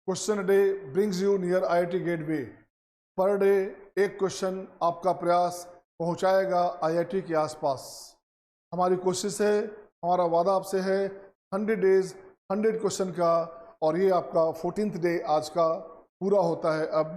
Question day brings you near IIT gateway. Per day एक question आपका प्रयास पहुंचाएगा IIT के आसपास। हमारी कोशिश है, हमारा वादा आपसे है 100 डेज 100 क्वेश्चन का, और ये आपका 14th डे आज का पूरा होता है। अब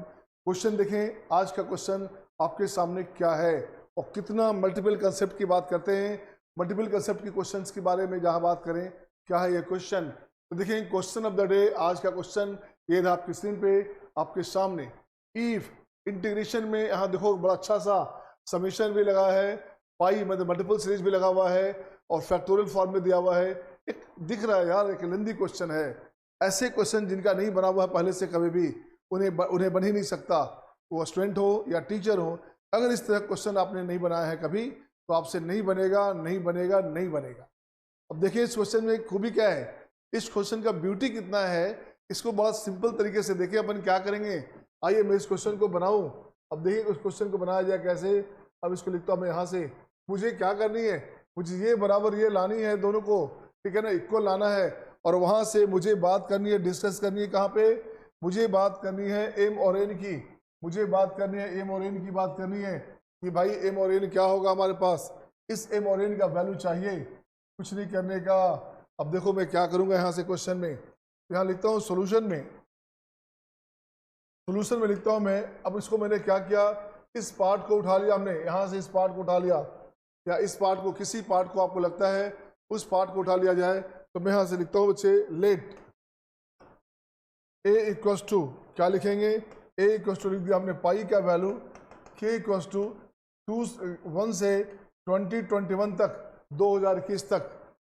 क्वेश्चन देखें, आज का क्वेश्चन आपके सामने क्या है और कितना मल्टीपल कंसेप्ट की बात करते हैं। मल्टीपल कंसेप्ट की क्वेश्चंस के बारे में जहां बात करें, क्या है ये क्वेश्चन, तो देखें क्वेश्चन ऑफ द डे आज का क्वेश्चन ये रहा आपकी स्क्रीन पे आपके सामने। इफ इंटीग्रेशन में यहाँ देखो बड़ा अच्छा सा समेशन भी लगा है, पाई मतलब मल्टीपल सीरीज भी लगा हुआ है और फैक्टोरियल फॉर्म में दिया हुआ है। एक दिख रहा है यार, एक लेंदी क्वेश्चन है। ऐसे क्वेश्चन जिनका नहीं बना हुआ है पहले से कभी भी, उन्हें बन ही नहीं सकता, वो स्टूडेंट हो या टीचर हो। अगर इस तरह क्वेश्चन आपने नहीं बनाया है कभी तो आपसे नहीं बनेगा, नहीं बनेगा, नहीं बनेगा। अब देखिए इस क्वेश्चन में खूबी क्या है, इस क्वेश्चन का ब्यूटी कितना है, इसको बहुत सिंपल तरीके से देखिए अपन क्या करेंगे। आइए मैं इस क्वेश्चन को बनाऊं। अब देखिए उस क्वेश्चन को बनाया जाए कैसे। अब इसको लिखता हूं मैं यहाँ से। मुझे क्या करनी है, मुझे ये बराबर ये लानी है, दोनों को ठीक है ना, इक्वल लाना है। और वहां से मुझे बात करनी है, डिस्कस करनी है कहाँ पे, मुझे बात करनी है एम और एन की। मुझे बात करनी है एम और एन की, बात करनी है कि भाई एम और एन क्या होगा हमारे पास। इस एम और एन का वैल्यू चाहिए, कुछ नहीं करने का। अब देखो मैं क्या करूंगा यहाँ से क्वेश्चन में, यहाँ लिखता हूँ सॉल्यूशन में लिखता हूँ मैं। अब इसको मैंने क्या किया, इस पार्ट को उठा लिया हमने, यहाँ से इस पार्ट को उठा लिया, या इस पार्ट को, किसी पार्ट को आपको लगता है उस पार्ट को उठा लिया जाए। तो मैं यहाँ से लिखता हूँ बच्चे, लेट ए इक्वल्स टू, क्या लिखेंगे, ए इक्वल्स टू लिख दिया हमने पाई का वैल्यू, के इक्वल्स टू 1 से 2021 तक, 2021 तक,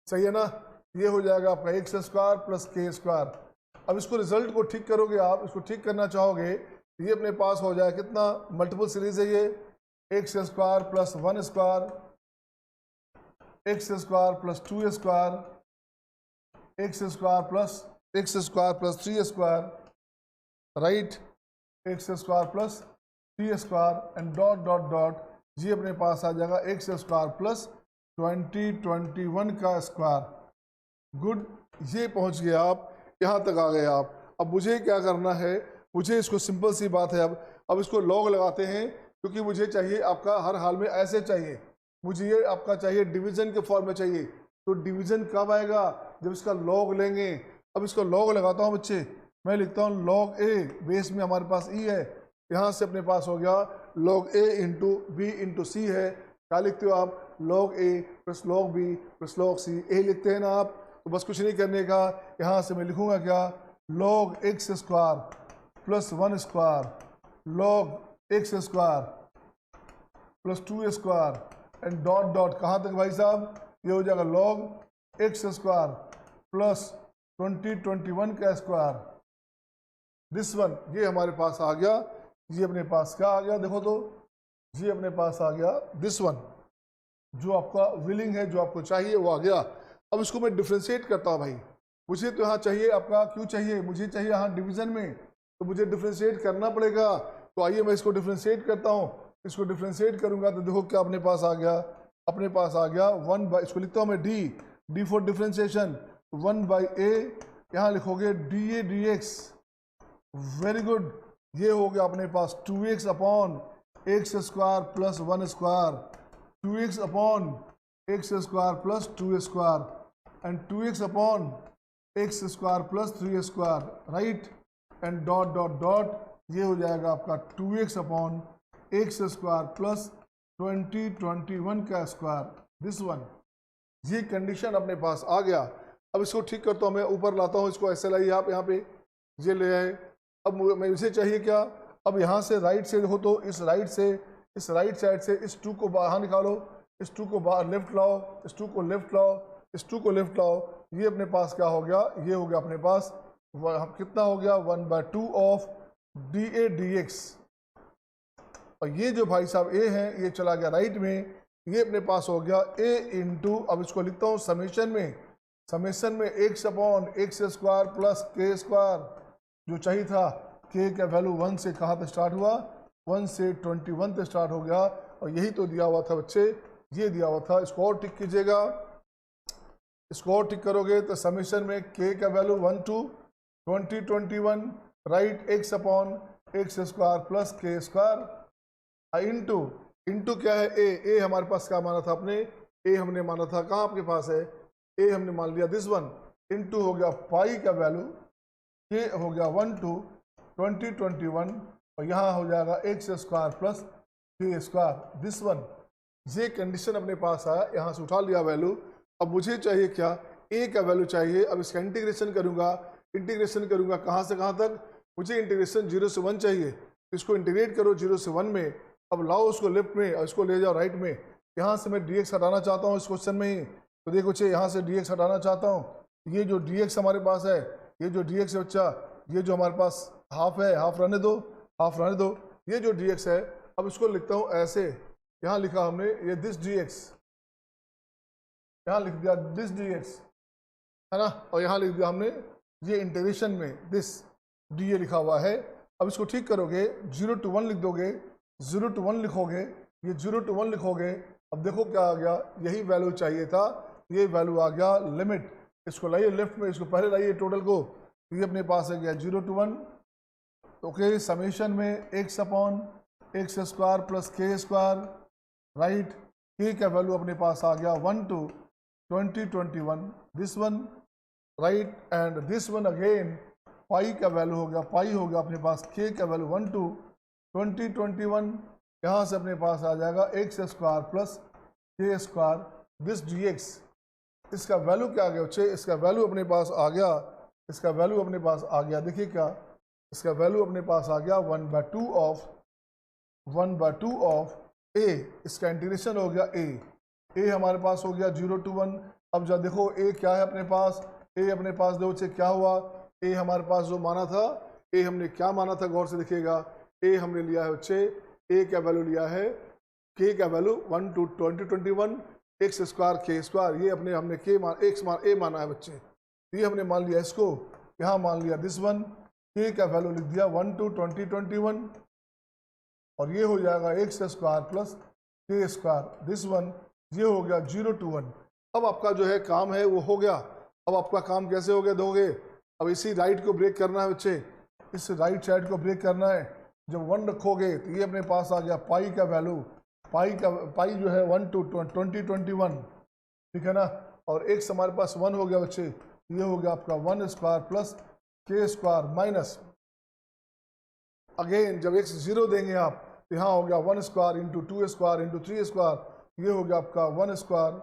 सही है ना। ये हो जाएगा आपका एक्स स्क्वायर प्लस के स्क्वायर। अब इसको रिजल्ट को ठीक करोगे आप, इसको ठीक करना चाहोगे तो ये अपने पास हो जाए कितना, मल्टीपल सीरीज है ये, x square plus 1 square, x square plus 2 square, x square plus 3 square, right, x square plus 3 square and dot dot dot, ये अपने पास आ जाएगा एक्स स्क्वायर प्लस 2021 का स्क्वायर। गुड, ये पहुंच गए आप, यहाँ तक आ गए आप। अब मुझे क्या करना है, मुझे इसको सिंपल सी बात है, अब इसको लॉग लगाते हैं, क्योंकि मुझे चाहिए आपका हर हाल में ऐसे चाहिए, मुझे ये आपका चाहिए डिवीजन के फॉर्म में चाहिए। तो डिवीजन कब आएगा, जब इसका लॉग लेंगे। अब इसको लॉग लगाता हूँ बच्चे, मैं लिखता हूँ लॉग ए, बेस में हमारे पास ई है, यहाँ से अपने पास हो गया log A into B into C है। क्या लिखते हो आप, log A plus log B plus log C, A लिखते हैं ना आप। तो बस कुछ नहीं करने का, यहाँ से मैं लिखूंगा क्या, log x square plus 1 square, log x square plus 2 square and dot dot, कहाँ तक भाई साहब, ये हो जाएगा लॉग एक्स स्क्वायर प्लस 2021 का स्क्वायर, दिस वन, ये हमारे पास आ गया। ये अपने पास क्या आ गया, देखो तो, ये अपने पास आ गया दिस वन, जो आपका विलिंग है, जो आपको चाहिए वो आ गया। अब इसको मैं डिफ्रेंशिएट करता हूँ भाई, मुझे तो यहाँ चाहिए आपका, क्यों चाहिए, मुझे चाहिए यहाँ डिवीजन में, तो मुझे डिफ्रेंशिएट करना पड़ेगा। तो आइए मैं इसको डिफ्रेंशिएट करता हूँ। इसको डिफ्रेंशिएट करूँगा तो देखो क्या अपने पास आ गया, अपने पास आ गया 1 इसको लिखता हूँ मैं डी फॉर डिफ्रेंशिएशन, 1/a, यहाँ लिखोगे D A D x, very good. ये हो गया अपने पास 2x upon x square plus 1 square, 2x upon x square plus 2 square and 2x upon x square plus 3 square, right, and dot dot dot, ये हो जाएगा आपका 2x upon x square plus 2021 का square, this one. ये condition अपने पास आ गया। अब इसको ठीक करता हूँ मैं, ऊपर लाता हूँ इसको, ऐसे लाइए आप यहाँ पे, ये ले आए। अब मैं इसे चाहिए क्या, अब यहाँ से राइट से हो तो इस राइट साइड से इस 2 को बाहर निकालो, इस 2 को बाहर लेफ्ट लाओ, इस 2 को लेफ्ट लाओ, इस 2 को लेफ्ट लाओ, ये अपने पास क्या हो गया, ये हो गया अपने पास कितना हो गया, 1/2 of D A D x. और ये जो भाई साहब ए है ये चला गया राइट में, ये अपने पास हो गया ए इंटू, अब इसको लिखता हूँ समेशन में x upon x square plus के स्क्वायर, जो चाहिए था, के का वैल्यू 1 से कहाँ तक स्टार्ट हुआ, 1 से 21 तक स्टार्ट हो गया। और यही तो दिया हुआ था बच्चे, ये दिया हुआ था। इसको और टिक कीजिएगा, इसको और टिक करोगे तो समेशन में के का value 1 to 2021 right x upon x square plus के स्क्वायर इंटू क्या है ए हमारे पास क्या माना था अपने, ए हमने माना था कहाँ आपके पास है, ए हमने मान लिया दिस वन, इंटू हो गया पाई का वैल्यू, ये हो गया 1 to 2021 और यहाँ हो जाएगा एक्स स्क्वायर प्लस के स्क्वायर दिस वन। ये कंडीशन अपने पास आया, यहाँ से उठा लिया वैल्यू। अब मुझे चाहिए क्या, ए का वैल्यू चाहिए। अब इसका इंटीग्रेशन करूँगा कहाँ से कहाँ तक, मुझे इंटीग्रेशन 0 से 1 चाहिए। इसको इंटीग्रेट करो 0 से 1 में, अब लाओ उसको लेफ्ट में और इसको ले जाओ राइट में। यहाँ से मैं dx हटाना चाहता हूँ इस क्वेश्चन में ही, तो देखो बच्चे यहाँ से dx हटाना चाहता हूँ। ये जो dx हमारे पास है, ये जो dx है बच्चा, ये जो हमारे पास हाफ है, हाफ रहने दो, ये जो dx है, अब इसको लिखता हूँ ऐसे। यहाँ लिखा हमने ये दिस dx, यहाँ लिख दिया दिस dx है ना, और यहाँ लिख दिया हमने ये इंटीग्रेशन में दिस dA लिखा हुआ है। अब इसको ठीक करोगे 0 to 1 लिख दोगे, 0 to 1 लिखोगे, ये 0 to 1 लिखोगे। अब देखो क्या आ गया, यही वैल्यू चाहिए था, ये वैल्यू आ गया लिमिट। इसको लाइए लेफ्ट में, इसको पहले लाइए टोटल को, ये अपने पास है गया 0 to 1। ओके, समेशन में x upon x square plus के स्क्वायर, राइट, के का वैल्यू अपने पास आ गया 1 to 2021 this one, right, and this one again pi का वैल्यू हो गया, पाई हो गया अपने पास के का वैल्यू 1 to 2021। यहाँ से अपने पास आ जाएगा एक्स स्क्वायर प्लस के स्क्वायर दिस dx। इसका वैल्यू क्या आ गया बच्चे, इसका वैल्यू अपने पास आ गया, इसका वैल्यू अपने पास आ गया, देखिए क्या, इसका वैल्यू अपने पास आ गया 1/2 ऑफ a। इसका इंटीग्रेशन हो गया a हमारे पास हो गया 0 to 1। अब जब देखो a क्या है अपने पास, a अपने पास दो बच्चे क्या हुआ, a हमारे पास जो माना था, a हमने क्या माना था, गौर से देखिएगा, a हमने लिया है बच्चे, a का वैल्यू लिया है, k का वैल्यू 1 to 2021 एक्स स्क्वायर के स्क्वायर, ये अपने हमने k मान एक्स मान a माना है बच्चे, ये हमने मान लिया इसको, यहाँ मान लिया दिस वन, k का वैल्यू लिख दिया 1 to 2021 और ये हो जाएगा एक्स स्क्वायर प्लस के स्क्वायर दिस वन, ये हो गया 0 to 1। अब आपका जो है काम है वो हो गया। अब आपका काम कैसे हो गया दोगे, अब इसी राइट को ब्रेक करना है बच्चे, इस राइट साइड को ब्रेक करना है। जब 1 रखोगे तो ये अपने पास आ गया पाई का वैल्यू, पाई जो है 1 to 2021, ठीक है ना, और एक्स हमारे पास 1 हो गया बच्चे, ये हो गया आपका 1 स्क्वायर प्लस के स्क्वायर माइनस, अगेन जब एक्स 0 देंगे आप तो यहाँ हो गया 1 square into 2 square into 3 square, ये हो गया आपका 1 square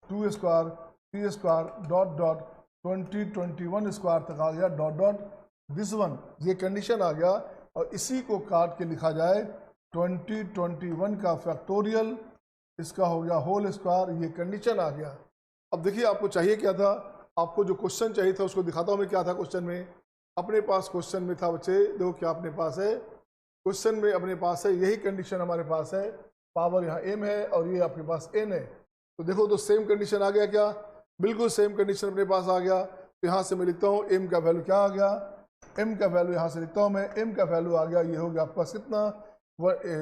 2 square 3 square dot dot 2021 square तक आ गया डॉट डॉट दिस वन, ये कंडीशन आ गया। और इसी को काट के लिखा जाए 2021 का फैक्टोरियल, इसका हो गया होल स्क्वायर, ये कंडीशन आ गया। अब देखिए आपको चाहिए क्या था, आपको जो क्वेश्चन चाहिए था उसको दिखाता हूँ मैं क्या था क्वेश्चन में। अपने पास क्वेश्चन में था बच्चे, देखो क्या अपने पास है क्वेश्चन में, अपने पास है यही कंडीशन हमारे पास है, पावर यहाँ m है और ये आपके पास n है। तो देखो तो सेम कंडीशन आ गया क्या, बिल्कुल सेम कंडीशन अपने पास आ गया। तो यहाँ से मैं लिखता हूँ m का वैल्यू क्या आ गया, m का वैल्यू यहाँ से लिखता हूँ मैं, m का वैल्यू आ गया, ये हो गया आपके पास कितना,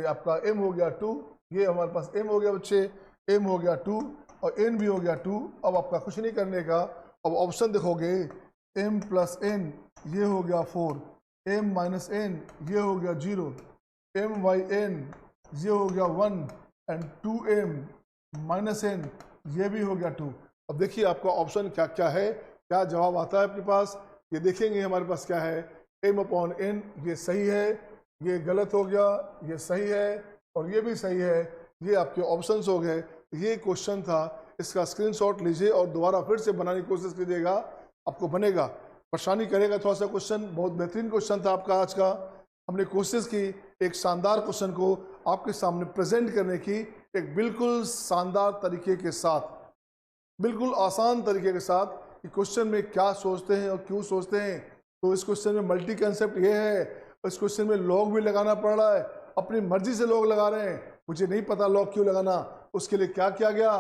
आपका m हो गया 2, ये हमारे पास m हो गया बच्चे, m हो गया 2 और n भी हो गया 2। अब आपका कुछ नहीं करने का, अब ऑप्शन देखोगे m प्लस n ये हो गया 4, m माइनस n ये हो गया 0, m बाई n ये हो गया 1 एंड 2m माइनस n ये भी हो गया 2। अब देखिए आपका ऑप्शन क्या क्या है, क्या जवाब आता है अपने पास, ये देखेंगे हमारे पास क्या है, m अपॉन n ये सही है, ये गलत हो गया, ये सही है और ये भी सही है, ये आपके ऑप्शंस हो गए। ये क्वेश्चन था, इसका स्क्रीनशॉट लीजिए और दोबारा फिर से बनाने की कोशिश कीजिएगा, आपको बनेगा, परेशानी करेगा थोड़ा सा क्वेश्चन। बहुत बेहतरीन क्वेश्चन था आपका आज का, हमने कोशिश की एक शानदार क्वेश्चन को आपके सामने प्रेजेंट करने की, एक बिल्कुल शानदार तरीके के साथ, बिल्कुल आसान तरीके के साथ कि क्वेश्चन में क्या सोचते हैं और क्यों सोचते हैं। तो इस क्वेश्चन में मल्टी कंसेप्ट ये है, इस क्वेश्चन में लॉग भी लगाना पड़ रहा है, अपनी मर्जी से लॉग लगा रहे हैं, मुझे नहीं पता लॉग क्यों लगाना, उसके लिए क्या किया गया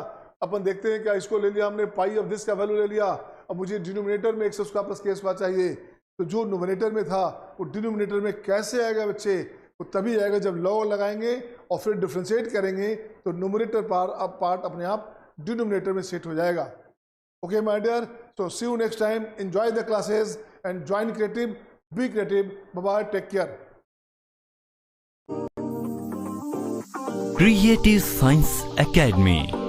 अपन देखते हैं। क्या इसको ले लिया हमने, पाई ऑफ दिस का वैल्यू ले लिया, अब मुझे डिनोमिनेटर में एक्स स्क्वायर प्लस के स्क्वायर चाहिए, तो जो नोमिनेटर में था वो डिनोमिनेटर में कैसे आएगा बच्चे, वो तभी आएगा जब लॉग लगाएंगे और फिर डिफ्रेंशिएट करेंगे, तो नोमिनेटर पार्ट अपने आप डिनोमिनेटर में सेट हो जाएगा। Okay my dear, so see you next time, enjoy the classes and join creative Be creative. Bye-bye. Take care. Creative Science Academy.